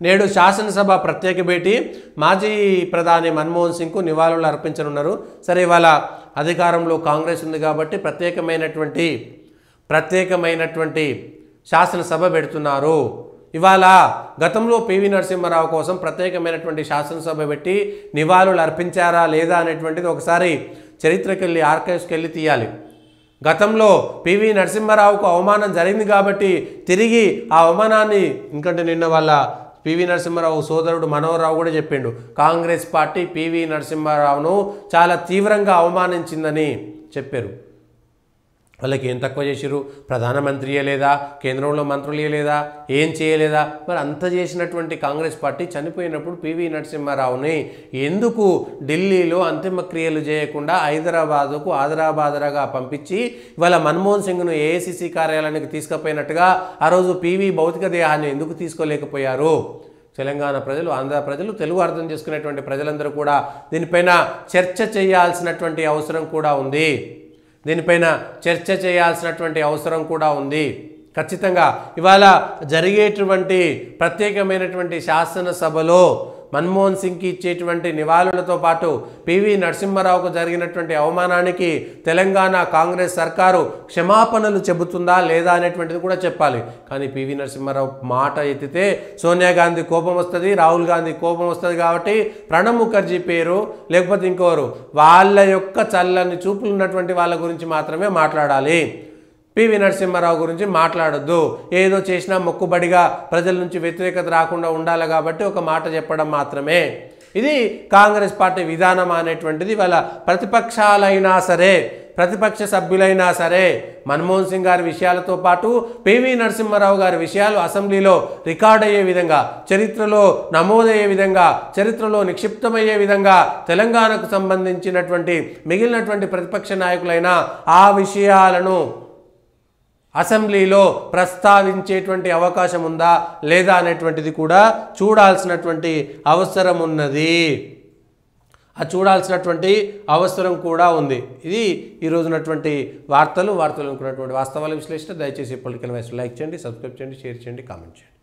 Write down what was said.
నేడు శాసనసభ ప్రత్యేక భేటీ మాజీ ప్రధాని మన్మోహన్ సింగ్కు నివాళులు అర్పించనున్నారు. సరే, ఇవాళ అధికారంలో కాంగ్రెస్ ఉంది కాబట్టి ప్రత్యేకమైనటువంటి శాసనసభ పెడుతున్నారు. ఇవాళ గతంలో పివి నరసింహారావు కోసం ప్రత్యేకమైనటువంటి శాసనసభ పెట్టి నివాళులు అర్పించారా లేదా అనేటువంటిది ఒకసారి చరిత్రకి వెళ్ళి ఆర్కైవ్స్కి వెళ్ళి తీయాలి. గతంలో పివి నరసింహారావుకు అవమానం జరిగింది కాబట్టి తిరిగి ఆ అవమానాన్ని, ఎందుకంటే నిన్న వాళ్ళ పివి నరసింహారావు సోదరుడు మనోహర్ రావు కూడా చెప్పిండు, కాంగ్రెస్ పార్టీ పివి నరసింహారావును చాలా తీవ్రంగా అవమానించిందని చెప్పారు. వాళ్ళకి ఏం తక్కువ చేసిరు? ప్రధానమంత్రియే లేదా, కేంద్రంలో మంత్రులే లేదా, ఏం చేయలేదా? మరి అంత చేసినటువంటి కాంగ్రెస్ పార్టీ చనిపోయినప్పుడు పివి నరసింహారావుని ఎందుకు ఢిల్లీలో అంతిమ క్రియలు చేయకుండా హైదరాబాదుకు ఆదరాబాదరాగా పంపించి ఇవాళ మన్మోహన్ సింగ్ను ఏఐసిసి కార్యాలయానికి తీసుకుపోయినట్టుగా ఆ రోజు పివి భౌతిక దేహాన్ని ఎందుకు తీసుకోలేకపోయారు? తెలంగాణ ప్రజలు, ఆంధ్ర ప్రజలు, తెలుగు అర్థం చేసుకునేటువంటి ప్రజలందరూ కూడా దీనిపైన చర్చ చేయాల్సినటువంటి అవసరం కూడా ఉంది. ఖచ్చితంగా ఇవాళ జరిగేటువంటి ప్రత్యేకమైనటువంటి శాసనసభలో మన్మోహన్ సింగ్కి ఇచ్చేటువంటి నివాళులతో పాటు పివి నరసింహారావుకు జరిగినటువంటి అవమానానికి తెలంగాణ కాంగ్రెస్ సర్కారు క్షమాపణలు చెబుతుందా లేదా అనేటువంటిది కూడా చెప్పాలి. కానీ పివి నరసింహారావు మాట ఎత్తితే సోనియా గాంధీ కోపం వస్తుంది, రాహుల్ గాంధీ కోపం వస్తుంది. కాబట్టి ప్రణబ్ ముఖర్జీ పేరు లేకపోతే ఇంకోరు వాళ్ళ యొక్క చల్లని చూపులు ఉన్నటువంటి వాళ్ళ గురించి మాత్రమే మాట్లాడాలి. పివి నరసింహారావు గురించి మాట్లాడొద్దు. ఏదో చేసినా మొక్కుబడిగా ప్రజల నుంచి వ్యతిరేకత రాకుండా ఉండాలి కాబట్టి ఒక మాట చెప్పడం మాత్రమే. ఇది కాంగ్రెస్ పార్టీ విధానం అనేటువంటిది వాళ్ళ ప్రతిపక్షాలైనా సరే, ప్రతిపక్ష సభ్యులైనా సరే మన్మోహన్ సింగ్ గారి విషయాలతో పాటు పివి నరసింహారావు గారి విషయాలు అసెంబ్లీలో రికార్డ్ అయ్యే విధంగా, చరిత్రలో నమోదయ్యే విధంగా, చరిత్రలో నిక్షిప్తమయ్యే విధంగా తెలంగాణకు సంబంధించినటువంటి మిగిలినటువంటి ప్రతిపక్ష నాయకులైన ఆ విషయాలను అసెంబ్లీలో ప్రస్తావించేటువంటి అవకాశం ఉందా లేదా అనేటువంటిది కూడా చూడాల్సినటువంటి అవసరం ఉన్నది. చూడాల్సినటువంటి అవసరం కూడా ఉంది. ఇది ఈరోజున్నటువంటి వార్తలు అనుకున్నటువంటి వాస్తవాల విశ్లేషణ. దయచేసి పొలిటికల్ వాయిస్ లైక్ చేయండి, సబ్స్క్రైబ్ చేయండి, షేర్ చేయండి, కామెంట్ చేయండి.